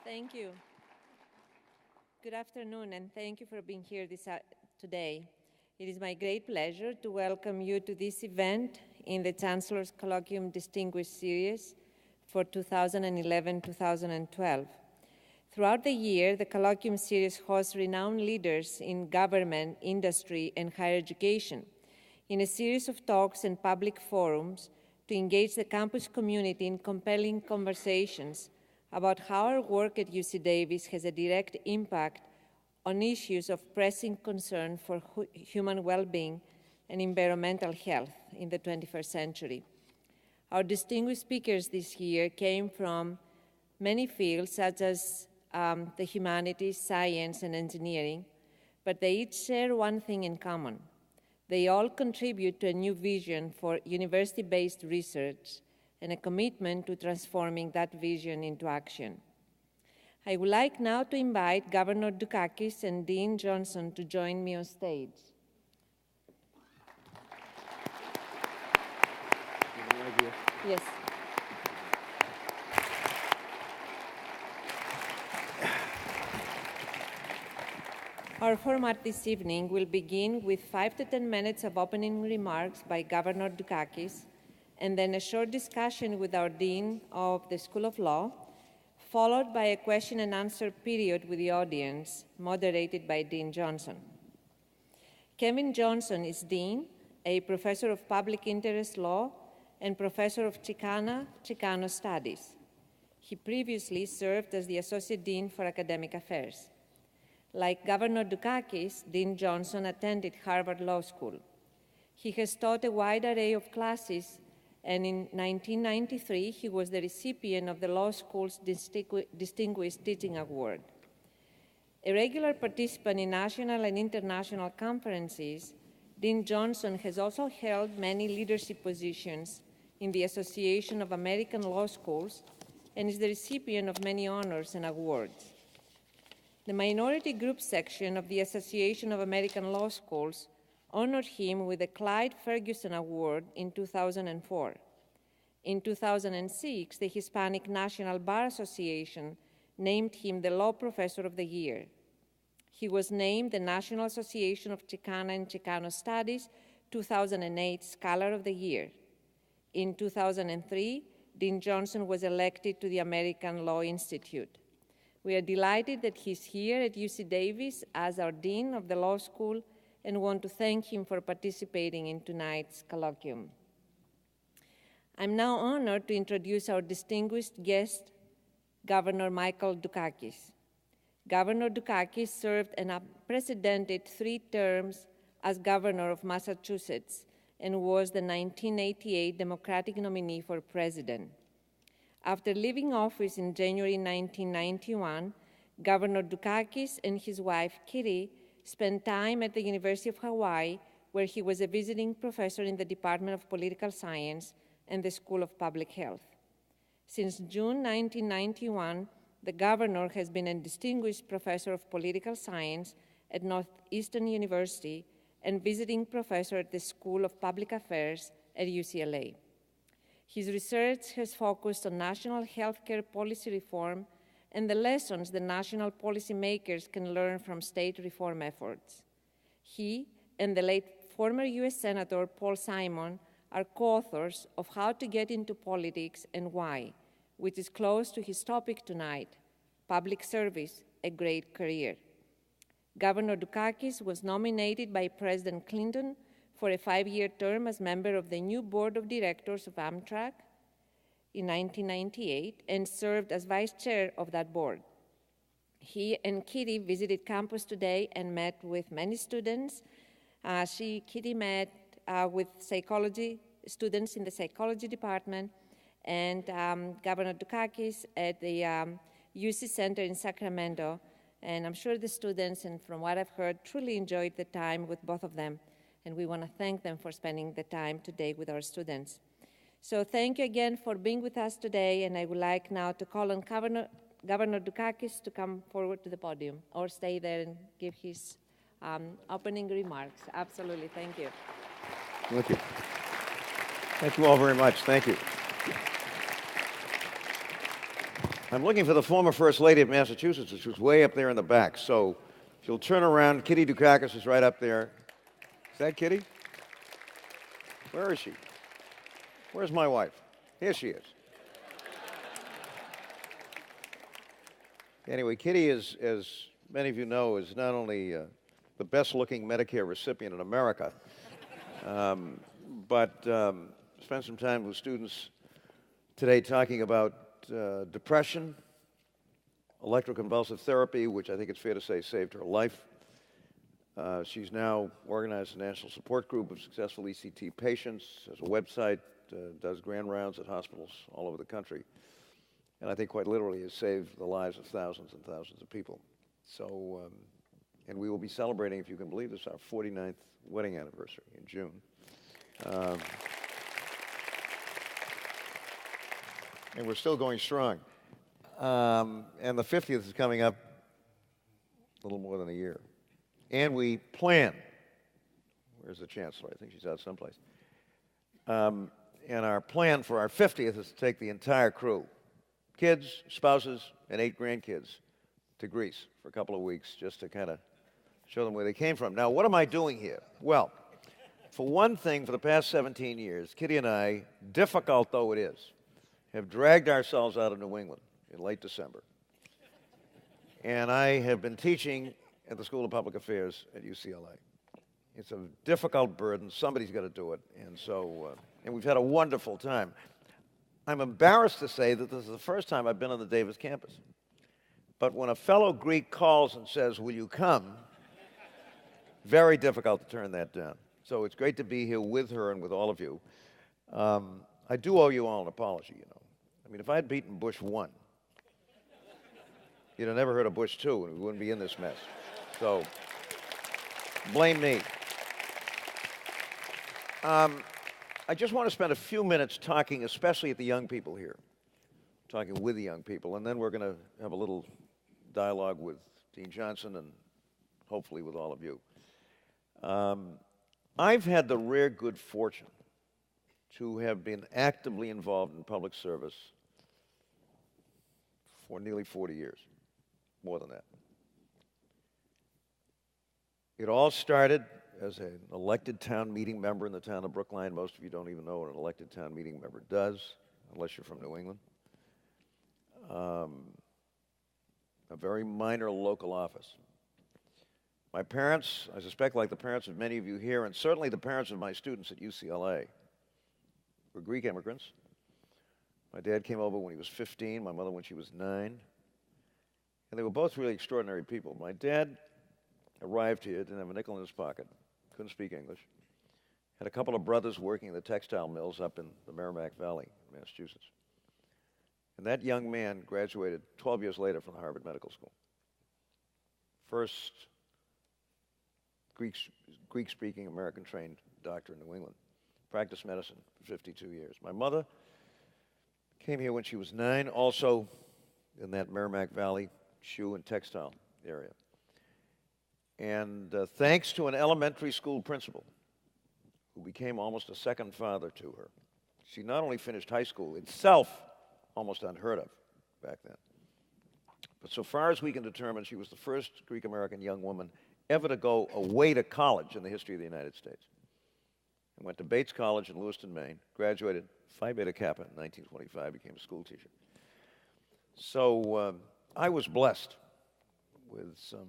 Thank you. Good afternoon, and thank you for being here today. It is my great pleasure to welcome you to this event in the Chancellor's Colloquium Distinguished Series for 2011-2012. Throughout the year, the Colloquium Series hosts renowned leaders in government, industry, and higher education in a series of talks and public forums to engage the campus community in compelling conversations about how our work at UC Davis has a direct impact on issues of pressing concern for human well-being and environmental health in the 21st century. Our distinguished speakers this year came from many fields, such as the humanities, science, and engineering, but they each share one thing in common. They all contribute to a new vision for university-based research and a commitment to transforming that vision into action. I would like now to invite Governor Dukakis and Dean Johnson to join me on stage. Yes. Our format this evening will begin with 5 to 10 minutes of opening remarks by Governor Dukakis, and then a short discussion with our Dean of the School of Law, followed by a question and answer period with the audience, moderated by Dean Johnson. Kevin Johnson is Dean, a professor of public interest law and professor of Chicano Studies. He previously served as the Associate Dean for Academic Affairs. Like Governor Dukakis, Dean Johnson attended Harvard Law School. He has taught a wide array of classes, and in 1993, he was the recipient of the law school's Distinguished Teaching Award. A regular participant in national and international conferences, Dean Johnson has also held many leadership positions in the Association of American Law Schools and is the recipient of many honors and awards. The minority group section of the Association of American Law Schools honored him with the Clyde Ferguson Award in 2004. In 2006, the Hispanic National Bar Association named him the Law Professor of the Year. He was named the National Association of Chicana and Chicano Studies 2008 Scholar of the Year. In 2003, Dean Johnson was elected to the American Law Institute. We are delighted that he's here at UC Davis as our Dean of the Law School and want to thank him for participating in tonight's colloquium. I'm now honored to introduce our distinguished guest, Governor Michael Dukakis. Governor Dukakis served an unprecedented 3 terms as governor of Massachusetts and was the 1988 Democratic nominee for president. After leaving office in January 1991, Governor Dukakis and his wife, Katehi, spent time at the University of Hawaii, where he was a visiting professor in the Department of Political Science and the School of Public Health. Since June 1991, the governor has been a distinguished professor of political science at Northeastern University and visiting professor at the School of Public Affairs at UCLA. His research has focused on national healthcare policy reform and the lessons the national policymakers can learn from state reform efforts. He and the late former US Senator Paul Simon are co-authors of How to Get into Politics and Why, which is close to his topic tonight, Public Service, a Great Career. Governor Dukakis was nominated by President Clinton for a 5-year term as member of the new board of directors of Amtrak in 1998 and served as vice chair of that board. He and Katehi visited campus today and met with many students. Katehi met with psychology students in the psychology department and Governor Dukakis at the UC Center in Sacramento. And I'm sure the students, and from what I've heard, truly enjoyed the time with both of them. And we want to thank them for spending the time today with our students. So thank you again for being with us today, and I would like now to call on Governor Dukakis to come forward to the podium or stay there and give his opening remarks. Absolutely, thank you. Thank you. Thank you all very much. Thank you. I'm looking for the former First Lady of Massachusetts, who's way up there in the back. So if you'll turn around, Kitty Dukakis is right up there. Is that Kitty? Where is she? Where's my wife? Here she is. Anyway, Kitty is, as many of you know, is not only the best-looking Medicare recipient in America, but spent some time with students today talking about depression, electroconvulsive therapy, which I think it's fair to say saved her life. She's now organized a national support group of successful ECT patients, has a website, does grand rounds at hospitals all over the country, and I think quite literally has saved the lives of thousands and thousands of people. So, and we will be celebrating, if you can believe this, our 49th wedding anniversary in June. And we're still going strong. And the 50th is coming up a little more than a year. And we plan, where's the Chancellor? I think she's out someplace. And our plan for our 50th is to take the entire crew, kids, spouses, and 8 grandkids, to Greece for a couple of weeks just to kind of show them where they came from. Now, what am I doing here? Well, for one thing, for the past 17 years, Kitty and I, difficult though it is, have dragged ourselves out of New England in late December. And I have been teaching at the School of Public Affairs at UCLA. It's a difficult burden. Somebody's got to do it. And so, and we've had a wonderful time. I'm embarrassed to say that this is the first time I've been on the Davis campus. But when a fellow Greek calls and says, will you come? Very difficult to turn that down. So it's great to be here with her and with all of you. I do owe you all an apology, you know. I mean, if I had beaten Bush 1, you'd have never heard of Bush 2, and we wouldn't be in this mess. So, blame me. I just want to spend a few minutes talking, especially at the young people here, talking with the young people, and then we're going to have a little dialogue with Dean Johnson and hopefully with all of you. I've had the rare good fortune to have been actively involved in public service for nearly 40 years, more than that. It all started as an elected town meeting member in the town of Brookline. Most of you don't even know what an elected town meeting member does, unless you're from New England. A very minor local office. My parents, I suspect like the parents of many of you here, and certainly the parents of my students at UCLA, were Greek immigrants. My dad came over when he was 15, my mother when she was 9. And they were both really extraordinary people. My dad arrived here, didn't have a nickel in his pocket, couldn't speak English, had a couple of brothers working in the textile mills up in the Merrimack Valley, Massachusetts. And that young man graduated 12 years later from the Harvard Medical School. First Greek-speaking, American-trained doctor in New England. Practiced medicine for 52 years. My mother came here when she was 9, also in that Merrimack Valley shoe and textile area. And thanks to an elementary school principal who became almost a second father to her, she not only finished high school, itself almost unheard of back then, but so far as we can determine, she was the first Greek-American young woman ever to go away to college in the history of the United States. And went to Bates College in Lewiston, Maine, graduated Phi Beta Kappa in 1925, became a school teacher. So I was blessed with some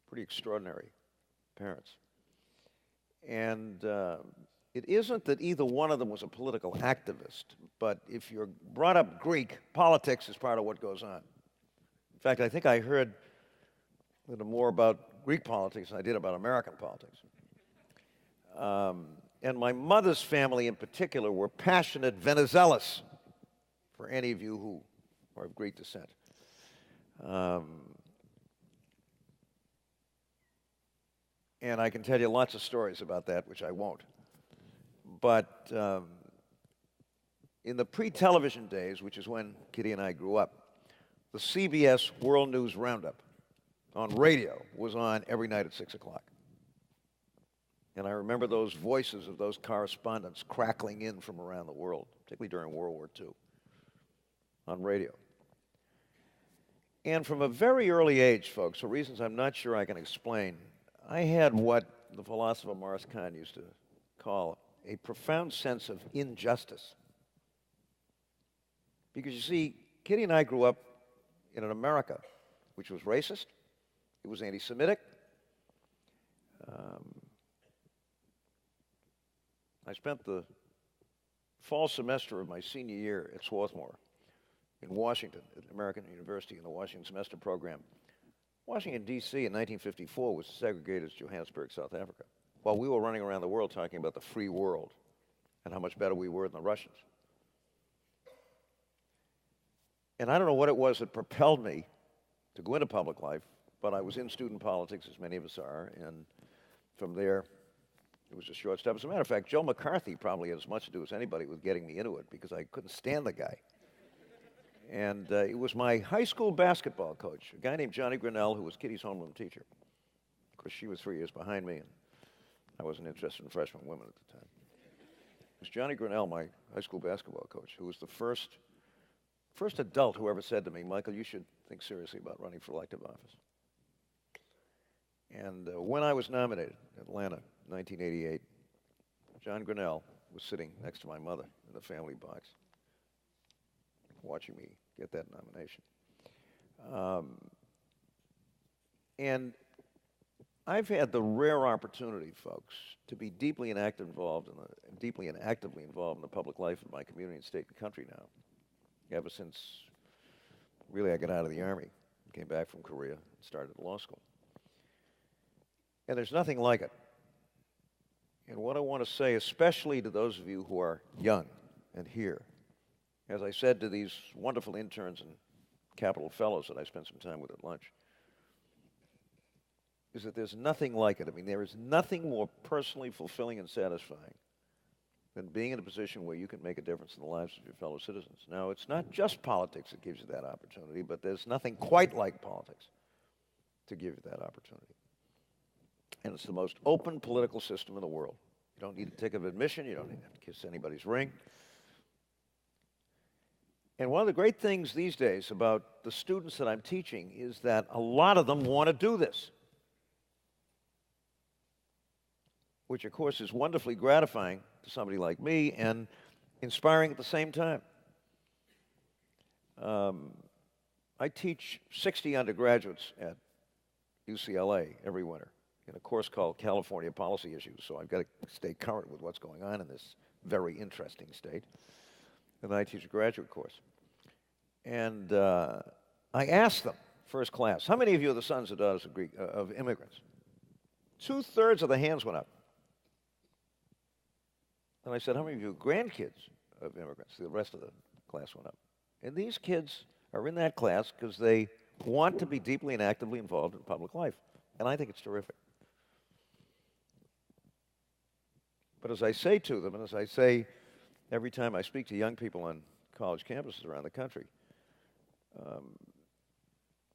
pretty extraordinary parents. And it isn't that either one of them was a political activist, but if you're brought up Greek, politics is part of what goes on. In fact, I think I heard a little more about Greek politics than I did about American politics. And my mother's family in particular were passionate Venizelos, for any of you who are of Greek descent. And I can tell you lots of stories about that, which I won't. But in the pre-television days, which is when Kitty and I grew up, the CBS World News Roundup on radio was on every night at 6 o'clock. And I remember those voices of those correspondents crackling in from around the world, particularly during World War II, on radio. And from a very early age, folks, for reasons I'm not sure I can explain, I had what the philosopher Morris Kahn used to call a profound sense of injustice. Because you see, Kitty and I grew up in an America which was racist, it was anti-Semitic. I spent the fall semester of my senior year at Swarthmore in Washington, at American University in the Washington Semester Program. Washington, D.C. in 1954 was segregated as Johannesburg, South Africa, while we were running around the world talking about the free world and how much better we were than the Russians. And I don't know what it was that propelled me to go into public life, but I was in student politics, as many of us are, and from there, it was a short step. As a matter of fact, Joe McCarthy probably had as much to do as anybody with getting me into it, because I couldn't stand the guy. And it was my high school basketball coach, a guy named Johnny Grinnell, who was Kitty's homeroom teacher. Of course, she was 3 years behind me, and I wasn't interested in freshman women at the time. It was Johnny Grinnell, my high school basketball coach, who was the first adult who ever said to me, Michael, you should think seriously about running for elective office. And when I was nominated in Atlanta, 1988, John Grinnell was sitting next to my mother in the family box, watching me get that nomination. And I've had the rare opportunity, folks, to be deeply and actively involved in the public life of my community and state and country now, ever since really I got out of the Army, came back from Korea, and started law school. And there's nothing like it. And what I want to say, especially to those of you who are young and here, as I said to these wonderful interns and Capitol Fellows that I spent some time with at lunch, is that there's nothing like it. I mean, there is nothing more personally fulfilling and satisfying than being in a position where you can make a difference in the lives of your fellow citizens. Now, it's not just politics that gives you that opportunity, but there's nothing quite like politics to give you that opportunity. And it's the most open political system in the world. You don't need a ticket of admission. You don't need to have to kiss anybody's ring. And one of the great things these days about the students that I'm teaching is that a lot of them want to do this, which, of course, is wonderfully gratifying to somebody like me and inspiring at the same time. I teach 60 undergraduates at UCLA every winter in a course called California Policy Issues, so I've got to stay current with what's going on in this very interesting state. And I teach a graduate course. And I asked them, first class, how many of you are the sons or daughters of immigrants? 2/3 of the hands went up. And I said, how many of you are grandkids of immigrants? The rest of the class went up. And these kids are in that class because they want to be deeply and actively involved in public life. And I think it's terrific. But as I say to them, and as I say every time I speak to young people on college campuses around the country,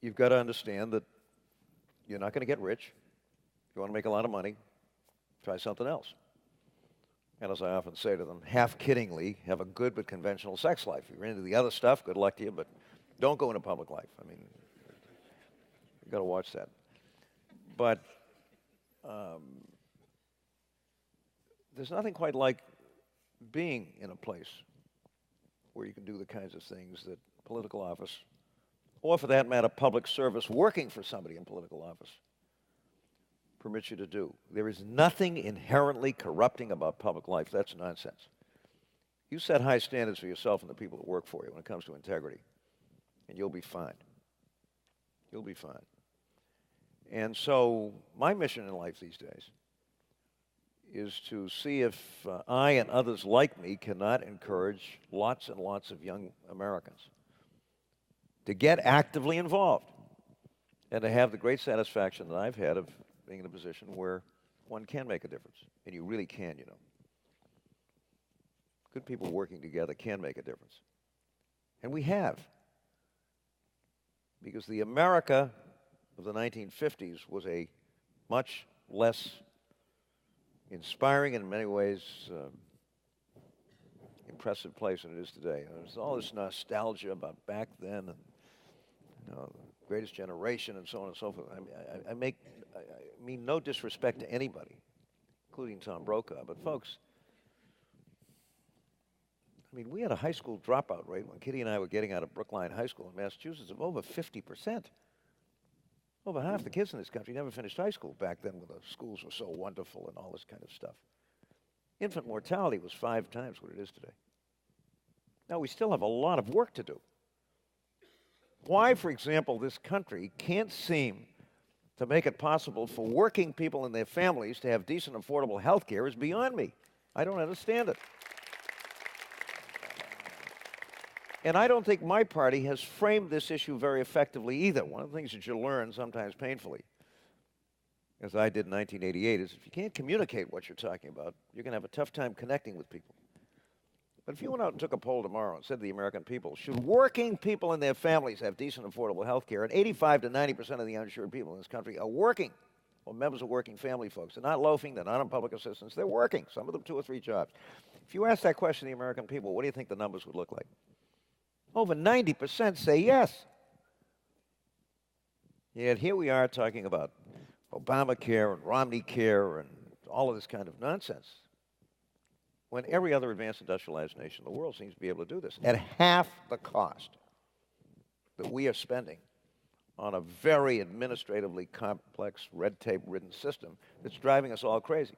you've got to understand that you're not going to get rich. If you want to make a lot of money, try something else. And as I often say to them, half kiddingly, have a good but conventional sex life. If you're into the other stuff, good luck to you, but don't go into public life. I mean, you've got to watch that. But there's nothing quite like being in a place where you can do the kinds of things that political office, or for that matter, public service, working for somebody in political office, permits you to do. There is nothing inherently corrupting about public life. That's nonsense. You set high standards for yourself and the people that work for you when it comes to integrity, and you'll be fine. You'll be fine. And so my mission in life these days is to see if I and others like me cannot encourage lots and lots of young Americans to get actively involved and to have the great satisfaction that I've had of being in a position where one can make a difference. And you really can, you know. Good people working together can make a difference. And we have. Because the America of the 1950s was a much less inspiring and in many ways impressive place than it is today. There's all this nostalgia about back then, and greatest generation and so on and so forth. I mean no disrespect to anybody, including Tom Brokaw, but folks, I mean, we had a high school dropout rate when Kitty and I were getting out of Brookline High School in Massachusetts of over 50%. Over half the kids in this country never finished high school back then when the schools were so wonderful and all this kind of stuff. Infant mortality was 5 times what it is today. Now, we still have a lot of work to do. Why, for example, this country can't seem to make it possible for working people and their families to have decent, affordable health care is beyond me. I don't understand it. And I don't think my party has framed this issue very effectively either. One of the things that you learn, sometimes painfully, as I did in 1988, is if you can't communicate what you're talking about, you're going to have a tough time connecting with people. But if you went out and took a poll tomorrow and said to the American people, should working people and their families have decent, affordable health care, and 85 to 90% of the uninsured people in this country are working, or members of working family folks. They're not loafing, they're not on public assistance, they're working, some of them 2 or 3 jobs. If you ask that question to the American people, what do you think the numbers would look like? Over 90% say yes. Yet here we are talking about Obamacare and Romney care and all of this kind of nonsense, when every other advanced industrialized nation in the world seems to be able to do this at half the cost that we are spending on a very administratively complex, red tape-ridden system that's driving us all crazy,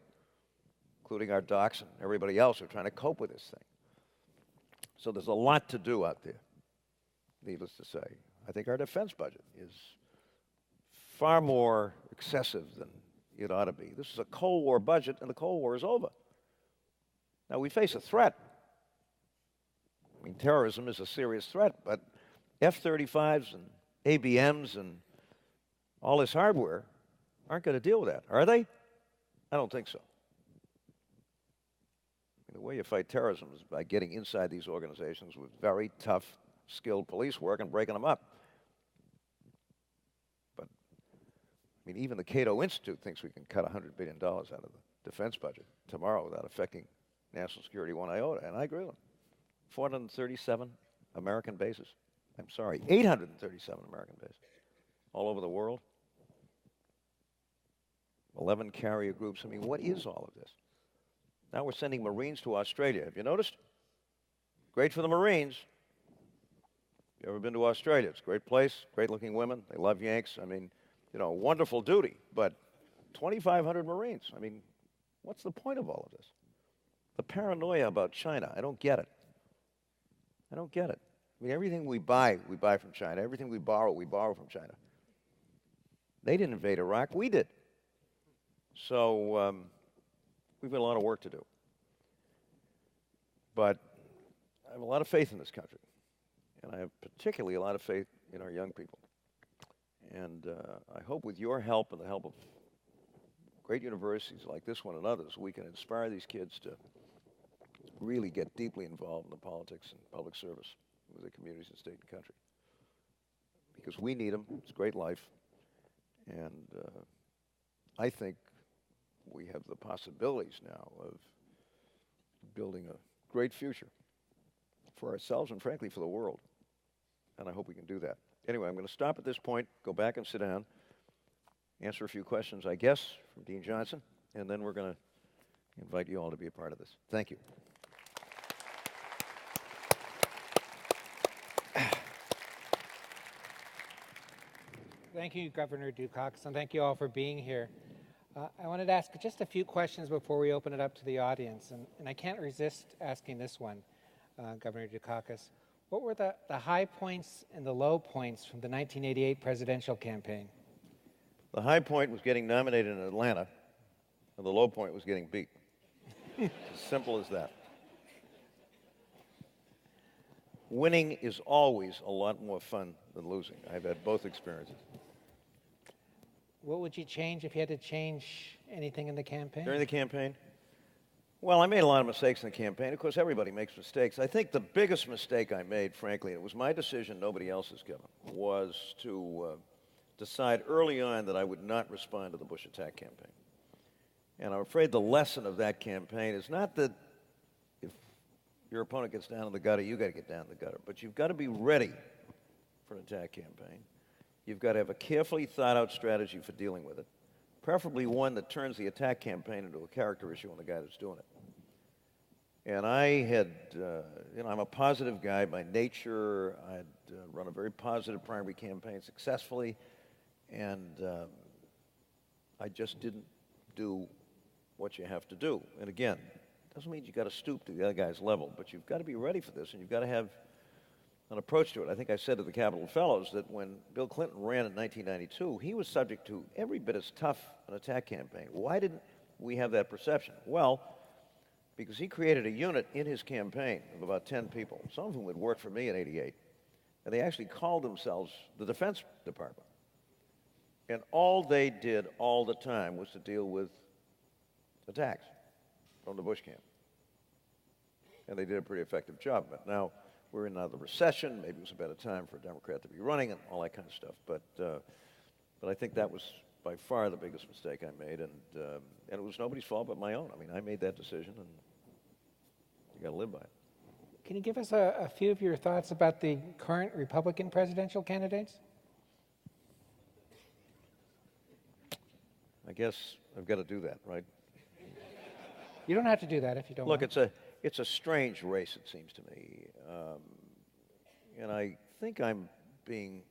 including our docs and everybody else who are trying to cope with this thing. So there's a lot to do out there, needless to say. I think our defense budget is far more excessive than it ought to be. This is a Cold War budget, and the Cold War is over. Now, we face a threat. I mean, terrorism is a serious threat, but F-35s and ABMs and all this hardware aren't going to deal with that, are they? I don't think so. The way you fight terrorism is by getting inside these organizations with very tough, skilled police work and breaking them up. But, I mean, even the Cato Institute thinks we can cut $100 billion out of the defense budget tomorrow without affecting national security one iota, and I agree with them. 437 American bases. I'm sorry, 837 American bases all over the world. 11 carrier groups. I mean, what is all of this? Now we're sending Marines to Australia. Have you noticed? Great for the Marines. You ever been to Australia? It's a great place, great-looking women. They love Yanks. I mean, you know, wonderful duty. But 2,500 Marines. I mean, what's the point of all of this? The paranoia about China. I don't get it. I don't get it. I mean, everything we buy from China. Everything we borrow from China. They didn't invade Iraq. We did. So we've got a lot of work to do. But I have a lot of faith in this country. And I have particularly a lot of faith in our young people. And I hope with your help and the help of great universities like this one and others, we can inspire these kids to really get deeply involved in the politics and public service with their communities and state and country. Because we need them. It's a great life. And I think we have the possibilities now of building a great future for ourselves and, frankly, for the world. And I hope we can do that. Anyway, I'm going to stop at this point, go back and sit down, answer a few questions, I guess, from Dean Johnson, and then we're going to invite you all to be a part of this. Thank you. Thank you, Governor Dukakis, and thank you all for being here. I wanted to ask just a few questions before we open it up to the audience, and I can't resist asking this one, Governor Dukakis. What were the high points and the low points from the 1988 presidential campaign? The high point was getting nominated in Atlanta, and the low point was getting beat. As simple as that. Winning is always a lot more fun than losing. I've had both experiences. What would you change if you had to change anything in the campaign? During the campaign? Well, I made a lot of mistakes in the campaign. Of course, everybody makes mistakes. I think the biggest mistake I made, frankly, and it was my decision, nobody else's, given, was to decide early on that I would not respond to the Bush attack campaign. And I'm afraid the lesson of that campaign is not that if your opponent gets down in the gutter, you got to get down in the gutter. But you've got to be ready for an attack campaign. You've got to have a carefully thought-out strategy for dealing with it, preferably one that turns the attack campaign into a character issue on the guy that's doing it. And I had, I'm a positive guy by nature. I'd run a very positive primary campaign successfully, and I just didn't do what you have to do. And again, doesn't mean you got to stoop to the other guy's level, but you've got to be ready for this, and you've got to have an approach to it. I think I said to the Capitol Fellows that when Bill Clinton ran in 1992, he was subject to every bit as tough an attack campaign. Why didn't we have that perception? Well, because he created a unit in his campaign of about 10 people, some of whom had worked for me in '88, and they actually called themselves the Defense Department. And all they did all the time was to deal with attacks from the Bush camp. And they did a pretty effective job. But now we're in another recession. Maybe it was a better time for a Democrat to be running and all that kind of stuff. But I think that was by far the biggest mistake I made. And it was nobody's fault but my own. I mean, I made that decision, and you got to live by it. Can you give us a few of your thoughts about the current Republican presidential candidates? I guess I've got to do that, right? You don't have to do that if you don't Look, want. it's a strange race, it seems to me. And I think I'm being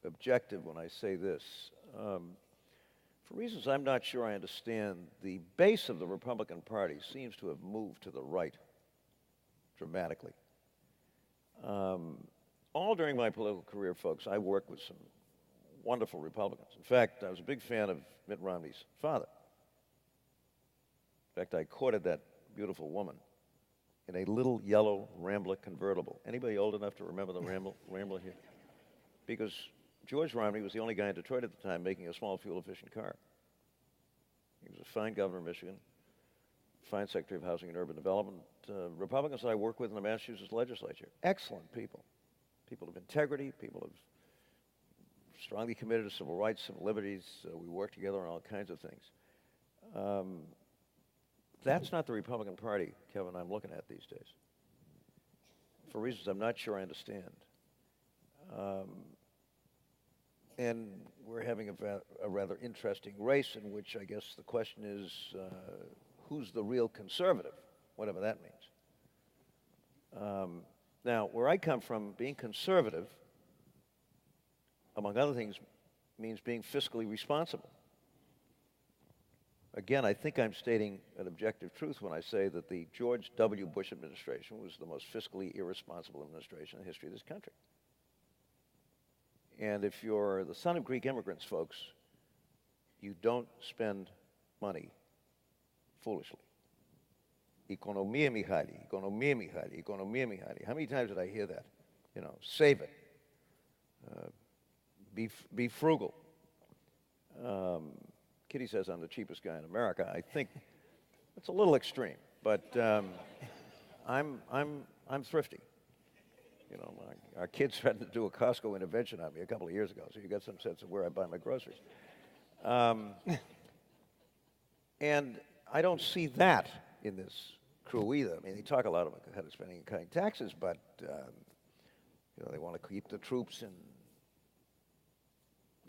objective when I say this. For reasons I'm not sure I understand, the base of the Republican Party seems to have moved to the right dramatically. All during my political career, folks, I worked with some wonderful Republicans. In fact, I was a big fan of Mitt Romney's father. In fact, I courted that beautiful woman in a little yellow Rambler convertible. Anybody old enough to remember the Rambler here? Because George Romney was the only guy in Detroit at the time making a small fuel-efficient car. He was a fine governor of Michigan, fine Secretary of Housing and Urban Development. Republicans that I worked with in the Massachusetts legislature, excellent people. People of integrity, people of strongly committed to civil rights, civil liberties. We worked together on all kinds of things. That's not the Republican Party, Kevin, I'm looking at these days, for reasons I'm not sure I understand. And we're having a rather interesting race in which I guess the question is, who's the real conservative, whatever that means. Now, where I come from, being conservative, among other things, means being fiscally responsible. Again, I think I'm stating an objective truth when I say that the George W. Bush administration was the most fiscally irresponsible administration in the history of this country. And if you're the son of Greek immigrants, folks, you don't spend money foolishly. Economia Mihaly, economia Mihaly, economia Mihaly. How many times did I hear that? You know, save it. Be frugal. Kitty says I'm the cheapest guy in America. I think that's a little extreme, but I'm thrifty. You know, our kids threatened to do a Costco intervention on me a couple of years ago, so you got some sense of where I buy my groceries. And I don't see that in this crew either. I mean, they talk a lot about cutting spending and cutting taxes, but you know, they want to keep the troops in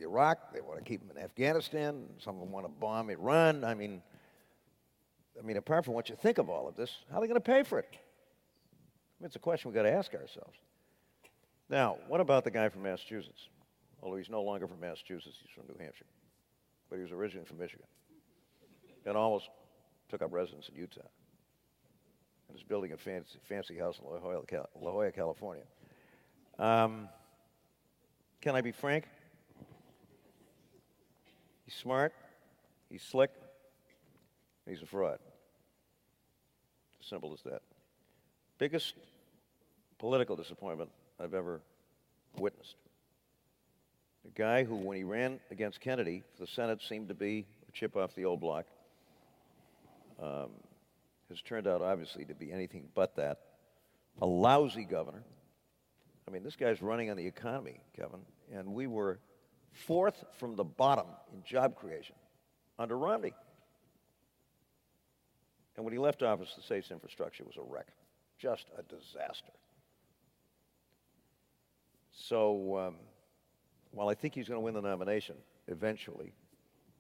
Iraq. They want to keep them in Afghanistan. Some of them want to bomb Iran. I mean, apart from what you think of all of this, how are they going to pay for it? It's a question we've got to ask ourselves. Now, what about the guy from Massachusetts? Although he's no longer from Massachusetts, he's from New Hampshire. But he was originally from Michigan and almost took up residence in Utah and is building a fancy house in La Jolla, California. Can I be frank? He's smart, he's slick, and he's a fraud. As simple as that. Biggest political disappointment I've ever witnessed. A guy who, when he ran against Kennedy for the Senate, seemed to be a chip off the old block, has turned out, obviously, to be anything but that. A lousy governor. I mean, this guy's running on the economy, Kevin, and we were fourth from the bottom in job creation under Romney. And when he left office, the state's infrastructure was a wreck. Just a disaster. So well, I think he's going to win the nomination eventually,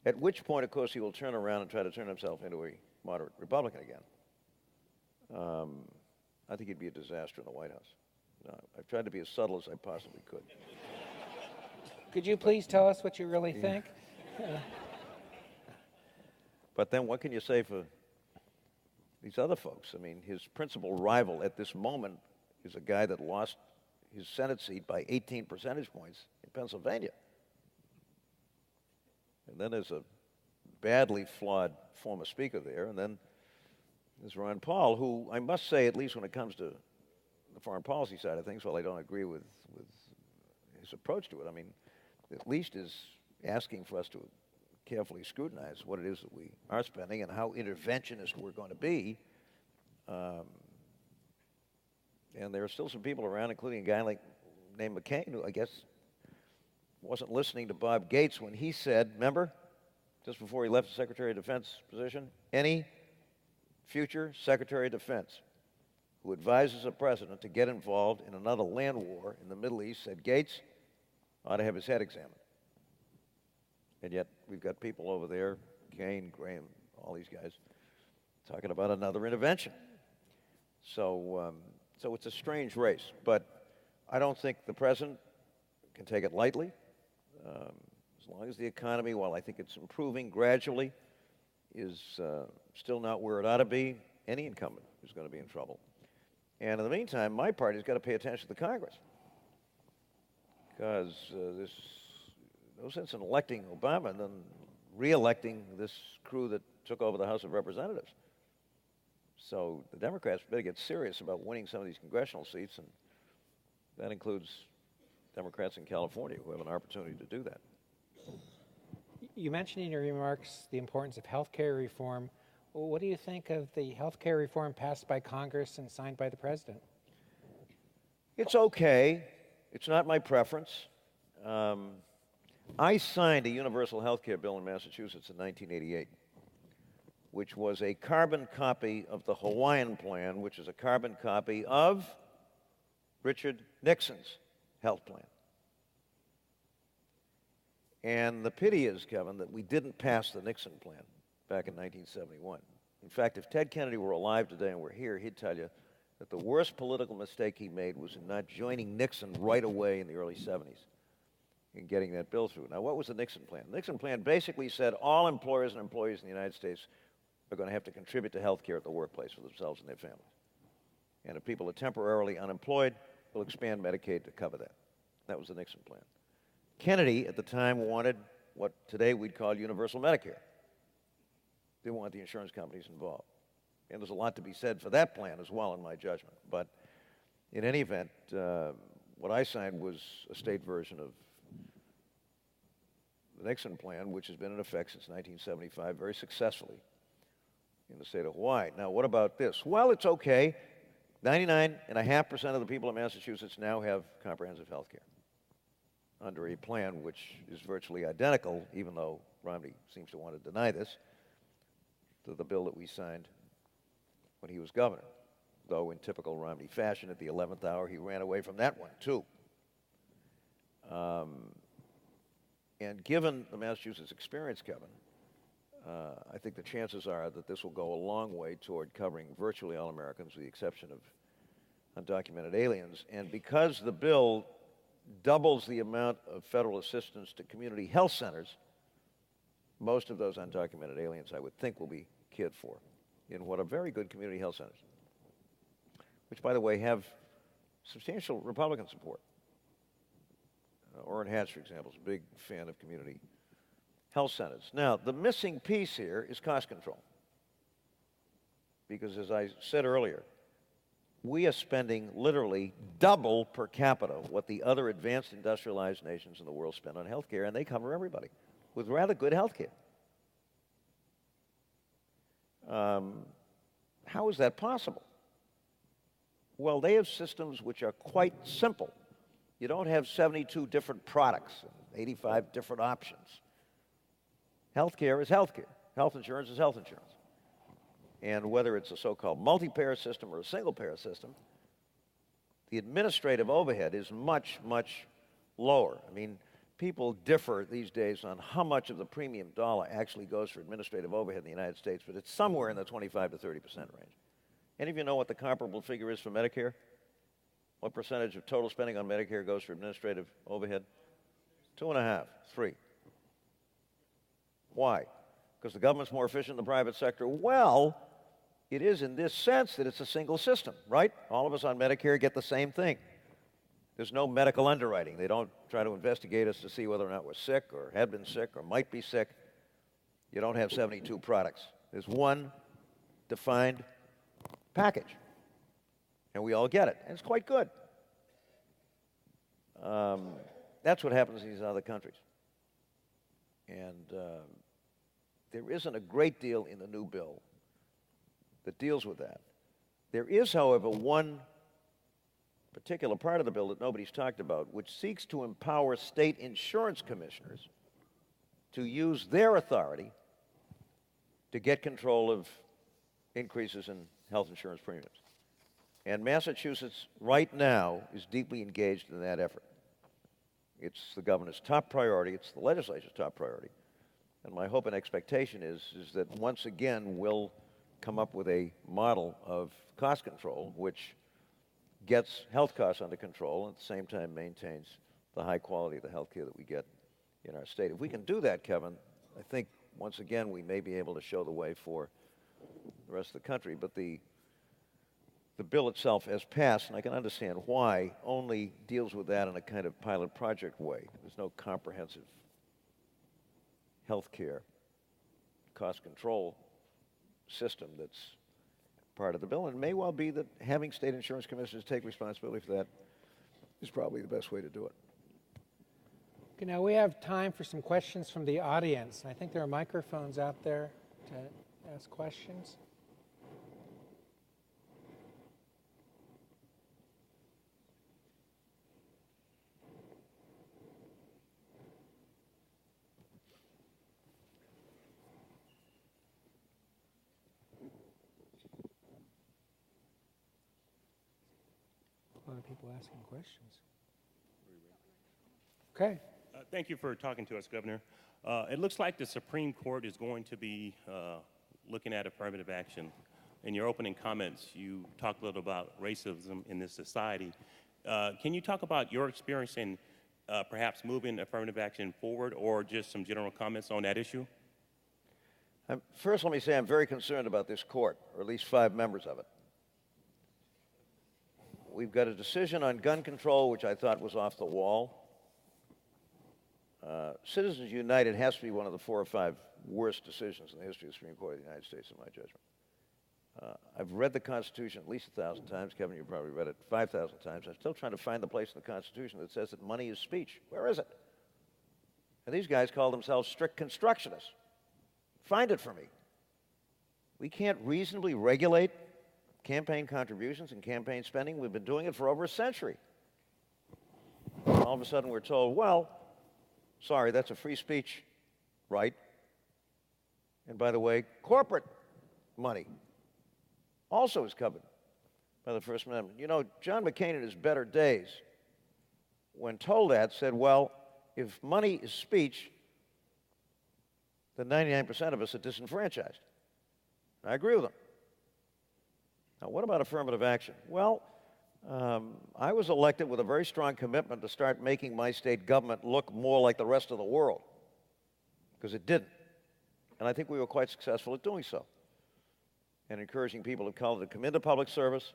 at which point, of course, he will turn around and try to turn himself into a moderate Republican again. I think he'd be a disaster in the White House. No, I've tried to be as subtle as I possibly could. Could you please tell us what you really think? But then what can you say for these other folks? I mean, his principal rival at this moment is a guy that lost his Senate seat by 18 percentage points in Pennsylvania. And then there's a badly flawed former speaker there, and then there's Ron Paul, who I must say, at least when it comes to the foreign policy side of things, while I don't agree with his approach to it, I mean, at least is asking for us to carefully scrutinize what it is that we are spending and how interventionist we're going to be. And there are still some people around, including a guy named McCain, who I guess wasn't listening to Bob Gates when he said, remember, just before he left the Secretary of Defense position, any future Secretary of Defense who advises a president to get involved in another land war in the Middle East, said Gates ought to have his head examined. And yet we've got people over there, Kane, Graham, all these guys, talking about another intervention. So it's a strange race, but I don't think the president can take it lightly. As long as the economy, while I think it's improving gradually, is still not where it ought to be, any incumbent is going to be in trouble. And in the meantime, my party's got to pay attention to the Congress, because there's no sense in electing Obama and then re-electing this crew that took over the House of Representatives. So the Democrats better get serious about winning some of these congressional seats, and that includes Democrats in California who have an opportunity to do that. You mentioned in your remarks the importance of health care reform. Well, what do you think of the health care reform passed by Congress and signed by the president? It's okay. It's not my preference. I signed a universal health care bill in Massachusetts in 1988, which was a carbon copy of the Hawaiian Plan, which is a carbon copy of Richard Nixon's health plan. And the pity is, Kevin, that we didn't pass the Nixon plan back in 1971. In fact, if Ted Kennedy were alive today and were here, he'd tell you that the worst political mistake he made was in not joining Nixon right away in the early 70s in getting that bill through. Now, what was the Nixon plan? The Nixon plan basically said all employers and employees in the United States are going to have to contribute to health care at the workplace for themselves and their families. And if people are temporarily unemployed, we'll expand Medicaid to cover that. That was the Nixon plan. Kennedy, at the time, wanted what today we'd call universal Medicare. Didn't want the insurance companies involved. And there's a lot to be said for that plan as well, in my judgment. But in any event, what I signed was a state version of the Nixon plan, which has been in effect since 1975 very successfully in the state of Hawaii. Now, what about this? Well, it's okay. 99.5% of the people in Massachusetts now have comprehensive health care under a plan which is virtually identical, even though Romney seems to want to deny this, to the bill that we signed when he was governor. Though in typical Romney fashion, at the 11th hour, he ran away from that one, too. And given the Massachusetts experience, Kevin, I think the chances are that this will go a long way toward covering virtually all Americans, with the exception of undocumented aliens. And because the bill doubles the amount of federal assistance to community health centers, most of those undocumented aliens, I would think, will be cared for in what are very good community health centers, which, by the way, have substantial Republican support. Orrin Hatch, for example, is a big fan of community health centers. Now, the missing piece here is cost control. Because as I said earlier, we are spending literally double per capita what the other advanced industrialized nations in the world spend on health care, and they cover everybody with rather good health care. How is that possible? Well, they have systems which are quite simple. You don't have 72 different products, 85 different options. Healthcare is healthcare. Health insurance is health insurance. And whether it's a so-called multi-payer system or a single-payer system, the administrative overhead is much, much lower. I mean, people differ these days on how much of the premium dollar actually goes for administrative overhead in the United States, but it's somewhere in the 25 to 30% range. Any of you know what the comparable figure is for Medicare? What percentage of total spending on Medicare goes for administrative overhead? 2.5, 3. Why? Because the government's more efficient than the private sector? Well, it is in this sense that it's a single system, right? All of us on Medicare get the same thing. There's no medical underwriting. They don't try to investigate us to see whether or not we're sick or had been sick or might be sick. You don't have 72 products. There's one defined package, and we all get it, and it's quite good. That's what happens in these other countries. And there isn't a great deal in the new bill that deals with that. There is, however, one particular part of the bill that nobody's talked about, which seeks to empower state insurance commissioners to use their authority to get control of increases in health insurance premiums. And Massachusetts, right now, is deeply engaged in that effort. It's the governor's top priority. It's the legislature's top priority. And my hope and expectation is that once again we'll come up with a model of cost control which gets health costs under control and at the same time maintains the high quality of the health care that we get in our state. If we can do that, Kevin, I think once again we may be able to show the way for the rest of the country. But the bill itself, as passed, and I can understand why, only deals with that in a kind of pilot project way. There's no comprehensive health care cost control system that's part of the bill. And it may well be that having state insurance commissioners take responsibility for that is probably the best way to do it. Okay, now we have time for some questions from the audience. I think there are microphones out there to ask questions. A lot of people asking questions. Okay. Thank you for talking to us, Governor. It looks like the Supreme Court is going to be looking at affirmative action. In your opening comments, you talked a little about racism in this society. Can you talk about your experience in perhaps moving affirmative action forward, or just some general comments on that issue? First, let me say I'm very concerned about this court, or at least 5 members of it. We've got a decision on gun control, which I thought was off the wall. Citizens United has to be one of the 4 or 5 worst decisions in the history of the Supreme Court of the United States, in my judgment. I've read the Constitution at least 1,000 times. Kevin, you probably read it 5,000 times. I'm still trying to find the place in the Constitution that says that money is speech. Where is it? And these guys call themselves strict constructionists. Find it for me. We can't reasonably regulate campaign contributions and campaign spending. We've been doing it for over a century. All of a sudden we're told, well, sorry, that's a free speech right. And by the way, corporate money also is covered by the First Amendment. You know, John McCain in his better days, when told that, said, well, if money is speech, then 99% of us are disenfranchised. I agree with him. Now, what about affirmative action? Well, I was elected with a very strong commitment to start making my state government look more like the rest of the world, because it didn't. And I think we were quite successful at doing so, and encouraging people of color to come into public service,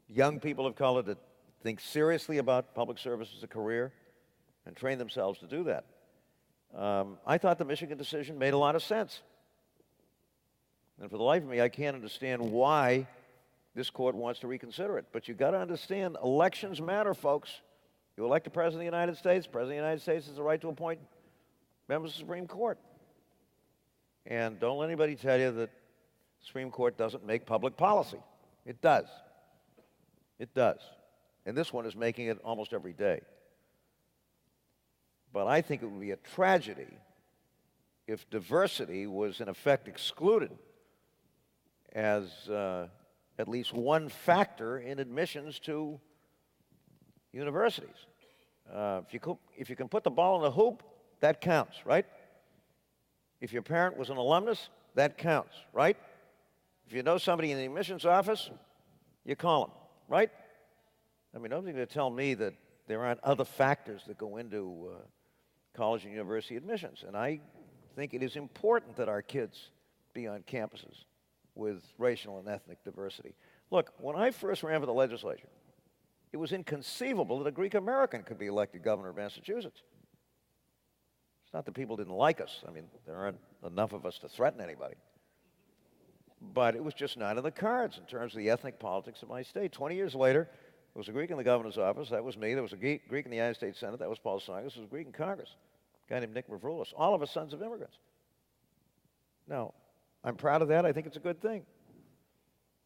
young people of color to think seriously about public service as a career and train themselves to do that. I thought the Michigan decision made a lot of sense. And for the life of me, I can't understand why this court wants to reconsider it. But you've got to understand, elections matter, folks. You elect the President of the United States. The President of the United States has the right to appoint members of the Supreme Court. And don't let anybody tell you that the Supreme Court doesn't make public policy. It does. It does. And this one is making it almost every day. But I think it would be a tragedy if diversity was in effect excluded as at least one factor in admissions to universities. If you can put the ball in the hoop, that counts, right? If your parent was an alumnus, that counts, right? If you know somebody in the admissions office, you call them, right? I mean, nobody's going to tell me that there aren't other factors that go into college and university admissions. And I think it is important that our kids be on campuses with racial and ethnic diversity. Look, when I first ran for the legislature, it was inconceivable that a Greek American could be elected governor of Massachusetts. It's not that people didn't like us. I mean, there aren't enough of us to threaten anybody. But it was just not in the cards in terms of the ethnic politics of my state. 20 years later, there was a Greek in the governor's office. That was me. There was a Greek in the United States Senate. That was Paul Tsongas. There was a Greek in Congress, a guy named Nick Mavroulis. All of us sons of immigrants. Now, I'm proud of that. I think it's a good thing.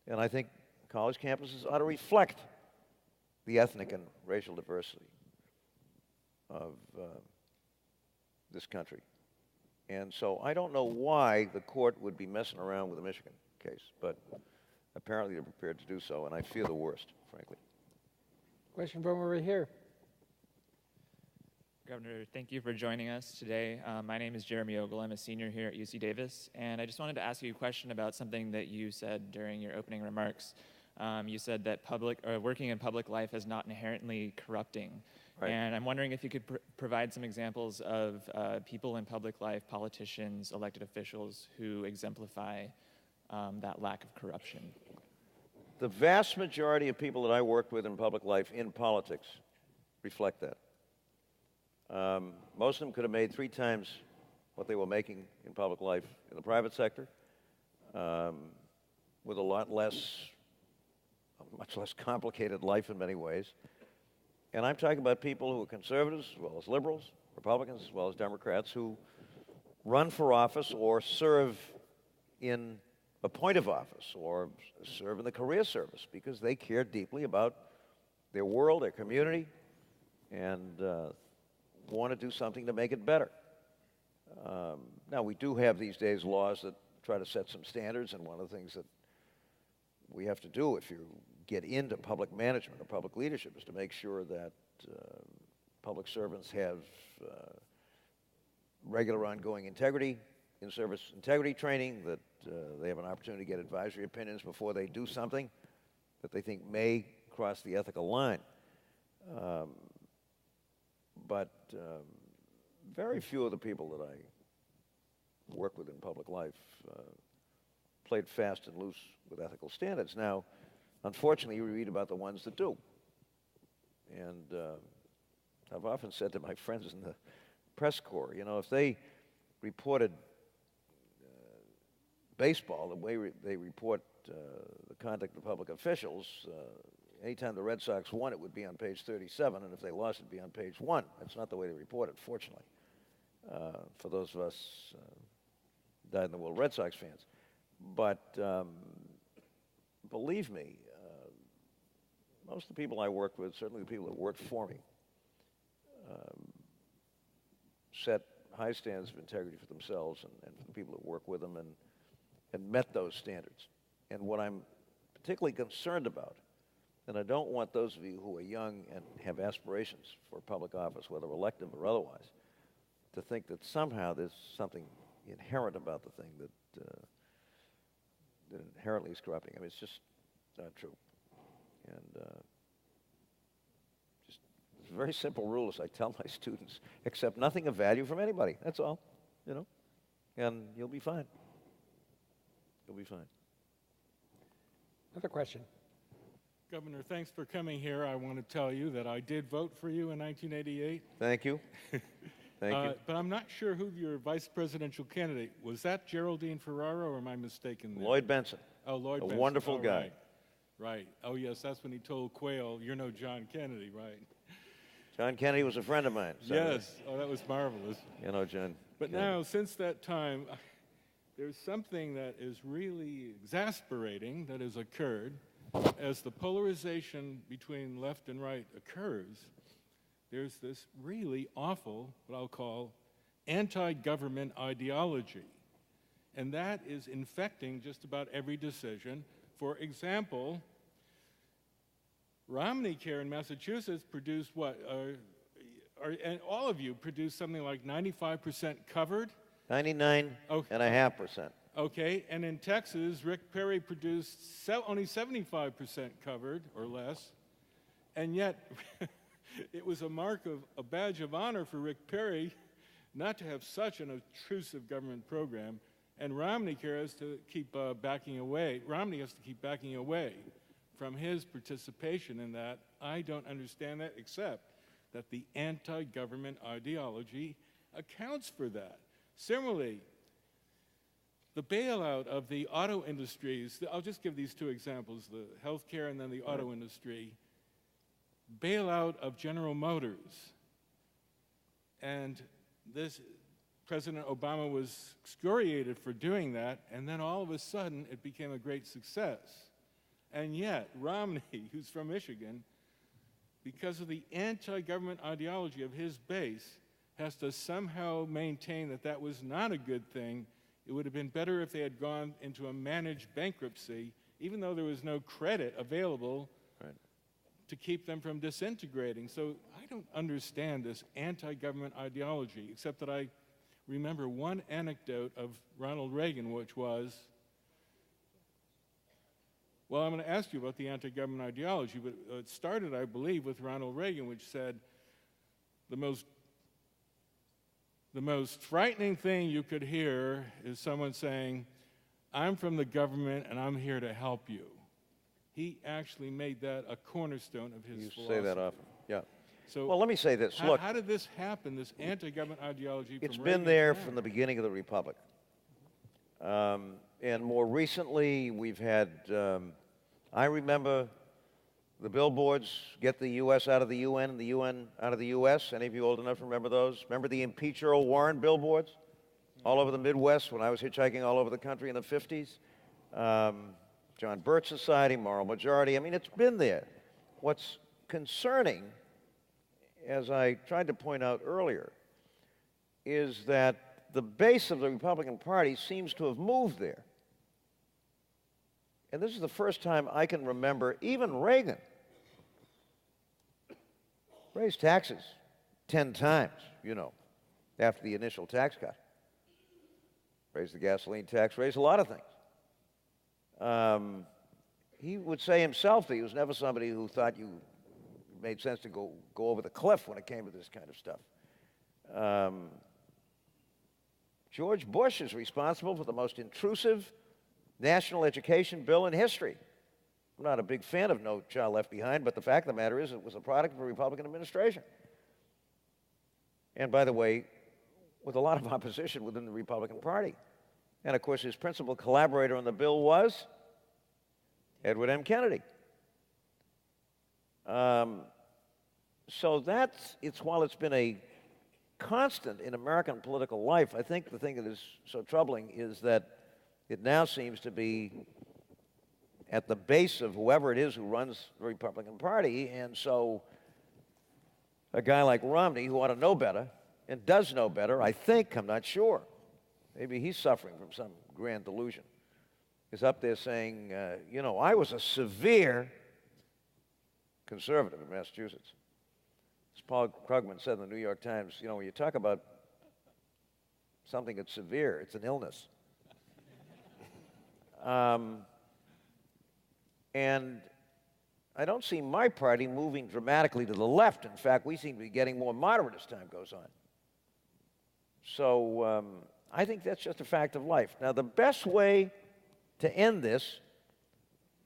And I think college campuses ought to reflect the ethnic and racial diversity of this country. And so I don't know why the court would be messing around with the Michigan case, but apparently they're prepared to do so, and I fear the worst, frankly. Question from over here. Governor, thank you for joining us today. My name is Jeremy Ogle. I'm a senior here at UC Davis, and I just wanted to ask you a question about something that you said during your opening remarks. You said that working in public life is not inherently corrupting. Right. And I'm wondering if you could provide some examples of people in public life, politicians, elected officials, who exemplify that lack of corruption. The vast majority of people that I worked with in public life, in politics, reflect that. Most of them could have made 3 times what they were making in public life in the private sector, with a much less complicated life in many ways. And I'm talking about people who are conservatives as well as liberals, Republicans as well as Democrats, who run for office or serve in a point of office or serve in the career service because they care deeply about their world, their community, and want to do something to make it better. Now, we do have these days laws that try to set some standards, and one of the things that we have to do if you get into public management or public leadership is to make sure that public servants have regular ongoing integrity, in-service integrity training, that they have an opportunity to get advisory opinions before they do something that they think may cross the ethical line. But very few of the people that I work with in public life played fast and loose with ethical standards. Now, unfortunately, you read about the ones that do. And I've often said to my friends in the press corps, you know, if they reported baseball the way they report the conduct of public officials, anytime the Red Sox won, it would be on page 37, and if they lost, it would be on page 1. That's not the way they report it, fortunately, for those of us dyed-in-the-wool Red Sox fans. But believe me, most of the people I worked with, certainly the people that worked for me, set high standards of integrity for themselves and for the people that work with them and met those standards. And what I'm particularly concerned about, and I don't want those of you who are young and have aspirations for public office, whether elective or otherwise, to think that somehow there's something inherent about the thing that inherently is corrupting. I mean, it's just not true. And just it's a very simple rule, as I tell my students: accept nothing of value from anybody. That's all, you know, and you'll be fine. You'll be fine. Another question. Governor, thanks for coming here. I want to tell you that I did vote for you in 1988. Thank you. Thank you. But I'm not sure who your vice presidential candidate was. That Geraldine Ferraro, or am I mistaken there? Lloyd Benson. Oh, Lloyd Benson. A wonderful guy. Right. Oh, yes, that's when he told Quayle, "You're no John Kennedy," right? John Kennedy was a friend of mine. So Yes. Oh, that was marvelous. you know, John. But Kennedy. now, since that time, there's something that is really exasperating that has occurred. As the polarization between left and right occurs, there's this really awful, what I'll call, anti-government ideology. And that is infecting just about every decision. For example, Romney Care in Massachusetts produced what? and all of you produce something like 95% covered. 99.5%. Okay, and in Texas, Rick Perry produced only 75% covered or less, and yet it was a badge of honor for Rick Perry not to have such an obtrusive government program, and Romney has to keep backing away. Romney has to keep backing away from his participation in that. I don't understand that, except that the anti-government ideology accounts for that. Similarly, the bailout of the auto industries, I'll just give these two examples, the healthcare and then the auto industry. Bailout of General Motors. And President Obama was excoriated for doing that, and then all of a sudden it became a great success. And yet, Romney, who's from Michigan, because of the anti-government ideology of his base, has to somehow maintain that that was not a good thing. It would have been better if they had gone into a managed bankruptcy, even though there was no credit available to keep them from disintegrating. So I don't understand this anti-government ideology, except that I remember one anecdote of Ronald Reagan, which was, well, I'm going to ask you about the anti-government ideology, but it started, I believe, with Ronald Reagan, which said, the most frightening thing you could hear is someone saying, I'm from the government and I'm here to help you. He actually made that a cornerstone of his philosophy. You say that often, yeah. So well, let me say this. Look, how did this happen, this anti-government ideology? It's from been Reagan there to now? from the beginning of the Republic. And more recently, we've had, I remember the billboards, get the U.S. out of the UN and the UN out of the U.S. Any of you old enough to remember those? Remember the Impeach Earl Warren billboards? All over the Midwest when I was hitchhiking all over the country in the 50s. John Birch Society, Moral Majority. I mean, it's been there. What's concerning, as I tried to point out earlier, is that the base of the Republican Party seems to have moved there. And this is the first time I can remember even Reagan raised taxes 10 times, you know, after the initial tax cut. Raised the gasoline tax, raised a lot of things. He would say himself that he was never somebody who thought you made sense to go over the cliff when it came to this kind of stuff. George Bush is responsible for the most intrusive national education bill in history. I'm not a big fan of No Child Left Behind, but the fact of the matter is it was a product of a Republican administration. And by the way, with a lot of opposition within the Republican Party. And of course, his principal collaborator on the bill was Edward M. Kennedy. So while it's been a constant in American political life, I think the thing that is so troubling is that it now seems to be at the base of whoever it is who runs the Republican Party. And so a guy like Romney, who ought to know better, and does know better, I think, I'm not sure, maybe he's suffering from some grand delusion, is up there saying, you know, I was a severe conservative in Massachusetts. As Paul Krugman said in the New York Times, you know, when you talk about something that's severe, it's an illness. And I don't see my party moving dramatically to the left. In fact, we seem to be getting more moderate as time goes on. So I think that's just a fact of life. Now, the best way to end this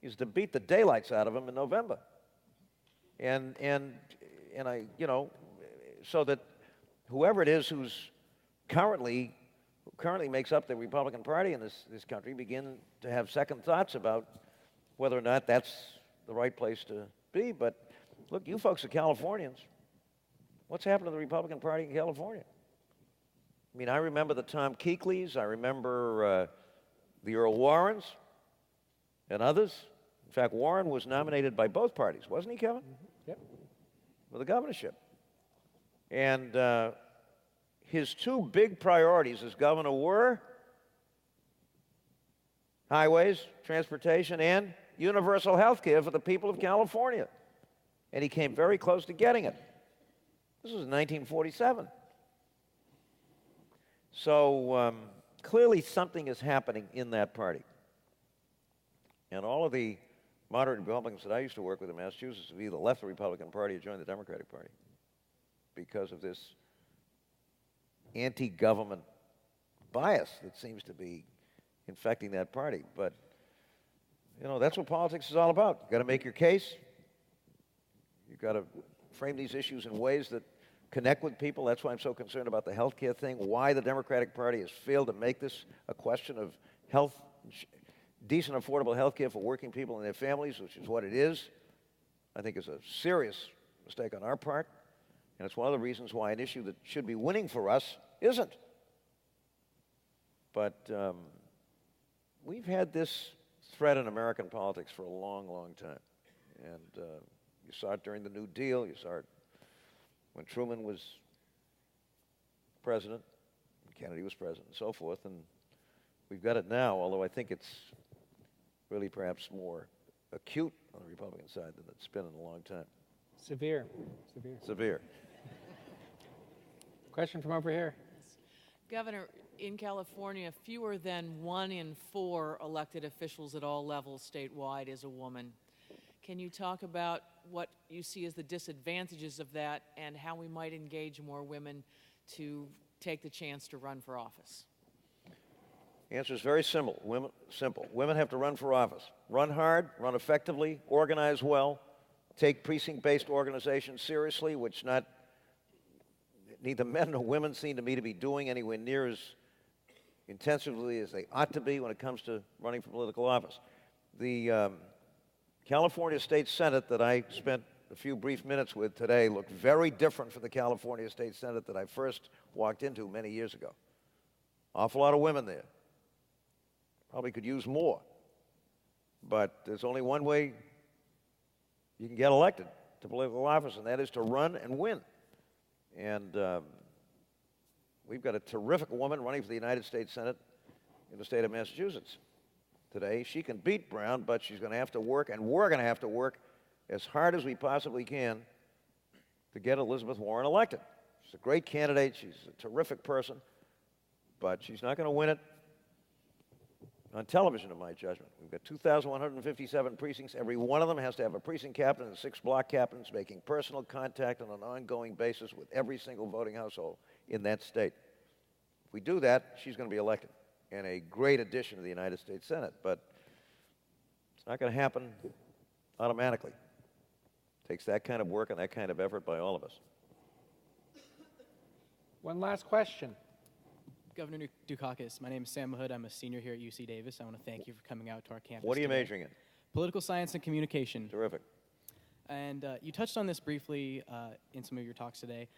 is to beat the daylights out of them in November. And I, you know, so that whoever it is who currently makes up the Republican Party in this country begin to have second thoughts about whether or not that's the right place to be. But look, you folks are Californians. What's happened to the Republican Party in California? I mean, I remember the Tom Keekleys. I remember the Earl Warrens and others. In fact, Warren was nominated by both parties, wasn't he, Kevin? Mm-hmm. Yep. For the governorship. And his two big priorities as governor were highways, transportation, and universal health care for the people of California. And he came very close to getting it. This was 1947. So clearly something is happening in that party. And all of the moderate Republicans that I used to work with in Massachusetts have either left the Republican Party or joined the Democratic Party because of this anti-government bias that seems to be infecting that party. But, you know, that's what politics is all about. You've got to make your case. You've got to frame these issues in ways that connect with people. That's why I'm so concerned about the health care thing, why the Democratic Party has failed to make this a question of health, decent, affordable health care for working people and their families, which is what it is. I think is a serious mistake on our part. And it's one of the reasons why an issue that should be winning for us isn't. But we've had this threat in American politics for a long, long time. And you saw it during the New Deal. You saw it when Truman was president, Kennedy was president, and so forth. And we've got it now, although I think it's really perhaps more acute on the Republican side than it's been in a long time. Severe. Question from over here. Governor, in California, fewer than 1 in 4 elected officials at all levels statewide is a woman. Can you talk about what you see as the disadvantages of that and how we might engage more women to take the chance to run for office? The answer is very simple. Women have to run for office. Run hard, run effectively, organize well, take precinct-based organization seriously, which neither men nor women seem to me to be doing anywhere near as intensively as they ought to be when it comes to running for political office. The California State Senate that I spent a few brief minutes with today looked very different from the California State Senate that I first walked into many years ago. Awful lot of women there. Probably could use more. But there's only one way you can get elected to political office, and that is to run and win. And we've got a terrific woman running for the United States Senate in the state of Massachusetts today. She can beat Brown, but she's going to have to work, and we're going to have to work as hard as we possibly can to get Elizabeth Warren elected. She's a great candidate. She's a terrific person, but she's not going to win it on television, in my judgment. We've got 2,157 precincts. Every one of them has to have a precinct captain and 6 block captains making personal contact on an ongoing basis with every single voting household in that state. If we do that, she's going to be elected and a great addition to the United States Senate. But it's not going to happen automatically. It takes that kind of work and that kind of effort by all of us. One last question. Governor Dukakis, my name is Sam Mahood. I'm a senior here at UC Davis. I want to thank you for coming out to our campus. What are you today. majoring in? Political science and communication. Terrific. And you touched on this briefly in some of your talks today.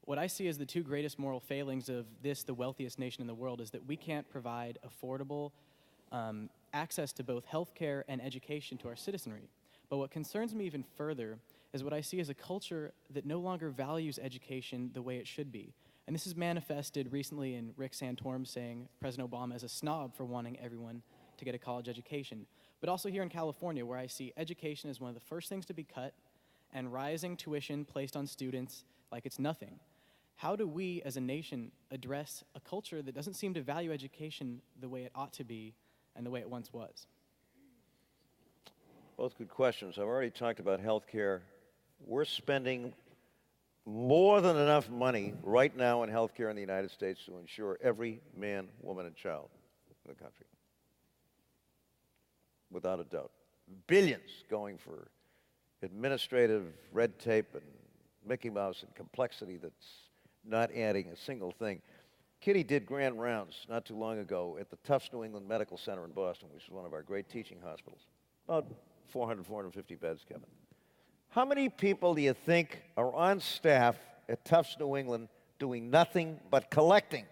What I see as the 2 greatest moral failings of this, the wealthiest nation in the world, is that we can't provide affordable access to both healthcare and education to our citizenry. But what concerns me even further is what I see as a culture that no longer values education the way it should be. And this is manifested recently in Rick Santorum saying President Obama is a snob for wanting everyone to get a college education. But also here in California, where I see education as one of the first things to be cut and rising tuition placed on students like it's nothing. How do we as a nation address a culture that doesn't seem to value education the way it ought to be and the way it once was? Both good questions. I've already talked about health care. We're spending more than enough money right now in health care in the United States to ensure every man, woman, and child in the country. Without a doubt. Billions going for administrative red tape and Mickey Mouse and complexity that's not adding a single thing. Kitty did grand rounds not too long ago at the Tufts New England Medical Center in Boston, which is one of our great teaching hospitals. About 400, 450 beds, Kevin. How many people do you think are on staff at Tufts New England doing nothing but collecting?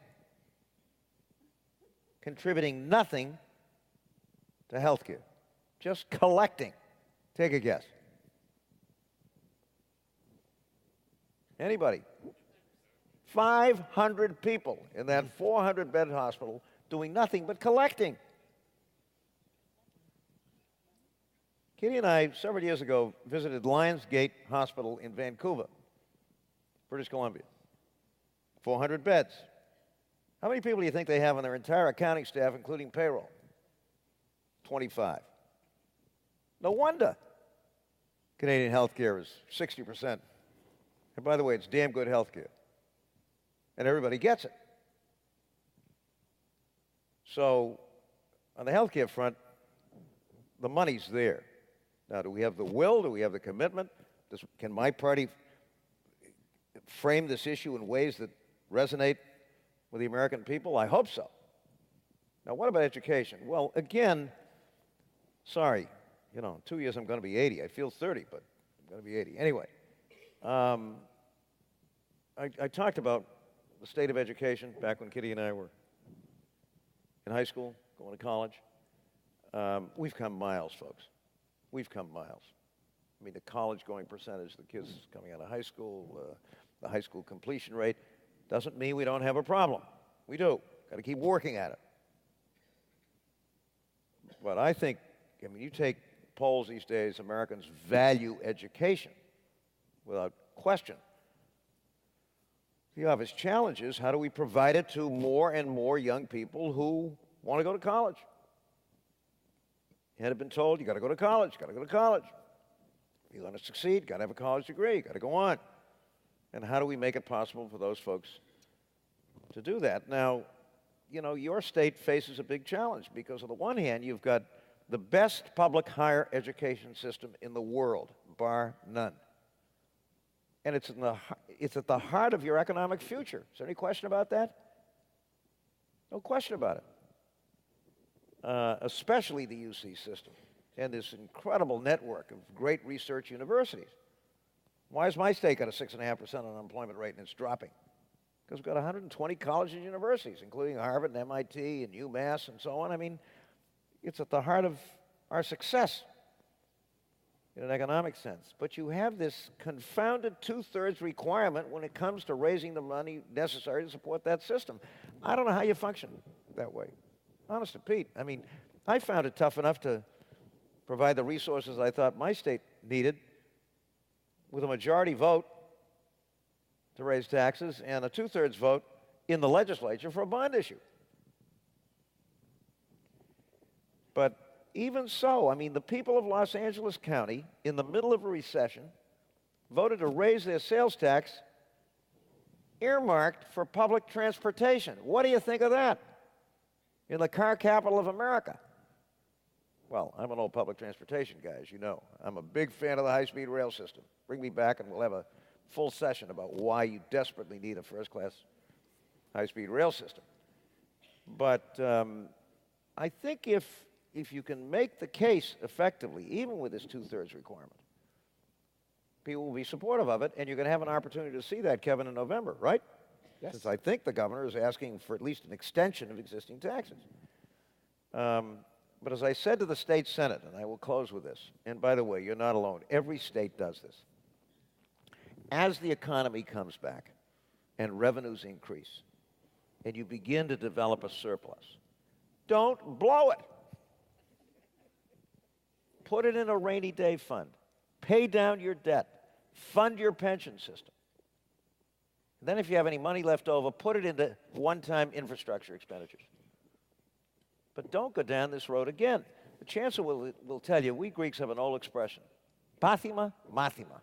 Contributing nothing to health care. Just collecting. Take a guess. Anybody? 500 people in that 400-bed hospital doing nothing but collecting. Kitty and I, several years ago, visited Lionsgate Hospital in Vancouver. British Columbia. 400 beds. How many people do you think they have on their entire accounting staff, including payroll? 25. No wonder Canadian healthcare is 60%. And by the way, it's damn good healthcare. And everybody gets it. So, on the healthcare front, the money's there. Now, do we have the will? Do we have the commitment? Can my party frame this issue in ways that resonate with the American people? I hope so. Now, what about education? Well, again, sorry, in 2 years I'm going to be 80. I feel 30, but I'm going to be 80. Anyway, I talked about the state of education back when Kitty and I were in high school, going to college. We've come miles, folks. We've come miles. I mean, the college-going percentage, the kids coming out of high school, the high school completion rate, doesn't mean we don't have a problem. We do. Got to keep working at it. But I think, you take polls these days, Americans value education without question. The obvious challenge is, how do we provide it to more and more young people who want to go to college? You had been told, you got to go to college, got to go to college. If you want to succeed, got to have a college degree, got to go on. And how do we make it possible for those folks to do that? Now, your state faces a big challenge because on the one hand, you've got the best public higher education system in the world, bar none. And it's at the heart of your economic future. Is there any question about that? No question about it. Especially the UC system and this incredible network of great research universities. Why has my state got a 6.5% unemployment rate and it's dropping? Because we've got 120 colleges and universities, including Harvard and MIT and UMass and so on. I mean, it's at the heart of our success in an economic sense. But you have this confounded two-thirds requirement when it comes to raising the money necessary to support that system. I don't know how you function that way. Honest to Pete, I found it tough enough to provide the resources I thought my state needed with a majority vote to raise taxes and a two-thirds vote in the legislature for a bond issue. But even so, the people of Los Angeles County, in the middle of a recession, voted to raise their sales tax earmarked for public transportation. What do you think of that? In the car capital of America. Well, I'm an old public transportation guy, as you know. I'm a big fan of the high-speed rail system. Bring me back and we'll have a full session about why you desperately need a first-class high-speed rail system. But I think if you can make the case effectively, even with this two-thirds requirement, people will be supportive of it, and you're going to have an opportunity to see that, Kevin, in November, right? Yes. Since I think the governor is asking for at least an extension of existing taxes. But as I said to the state senate, and I will close with this, and by the way, you're not alone. Every state does this. As the economy comes back and revenues increase, and you begin to develop a surplus, don't blow it. Put it in a rainy day fund. Pay down your debt. Fund your pension system. And then if you have any money left over, put it into one-time infrastructure expenditures. But don't go down this road again. The Chancellor will tell you, we Greeks have an old expression, pathima, mathima.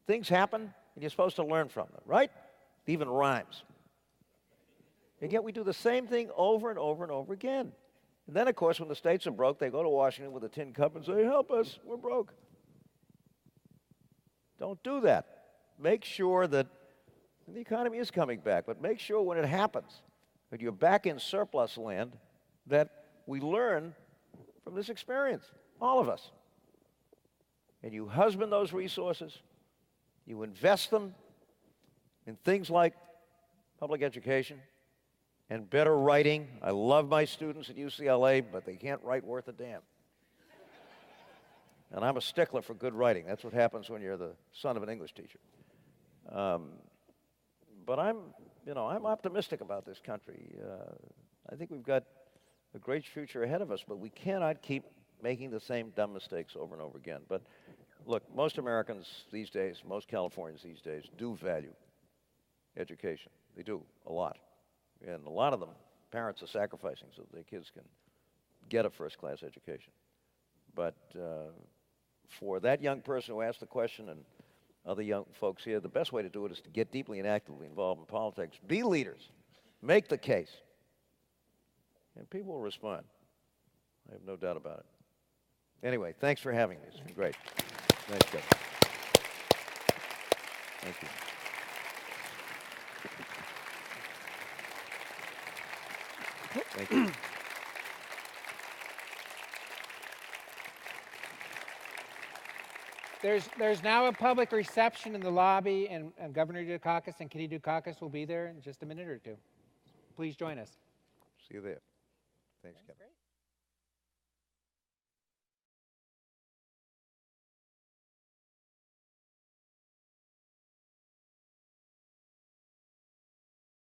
Things happen, and you're supposed to learn from them, right? It even rhymes. And yet we do the same thing over and over and over again. And then, of course, when the states are broke, they go to Washington with a tin cup and say, help us, we're broke. Don't do that. Make sure that the economy is coming back, but make sure when it happens, that you're back in surplus land, that we learn from this experience, all of us. And you husband those resources, you invest them in things like public education and better writing. I love my students at UCLA, but they can't write worth a damn. And I'm a stickler for good writing. That's what happens when you're the son of an English teacher. But I'm optimistic about this country. I think we've got a great future ahead of us, but we cannot keep making the same dumb mistakes over and over again. But look, most Americans these days, most Californians these days do value education. They do, a lot. And a lot of them, parents are sacrificing so that their kids can get a first-class education. But for that young person who asked the question and other young folks here, the best way to do it is to get deeply and actively involved in politics. Be leaders. Make the case. And people will respond. I have no doubt about it. Anyway, thanks for having me. It's been great. Thanks, Governor. Thank you. Thank you. There's now a public reception in the lobby, and Governor Dukakis and Katehi Dukakis will be there in just a minute or two. Please join us. See you there. Thanks, Kevin.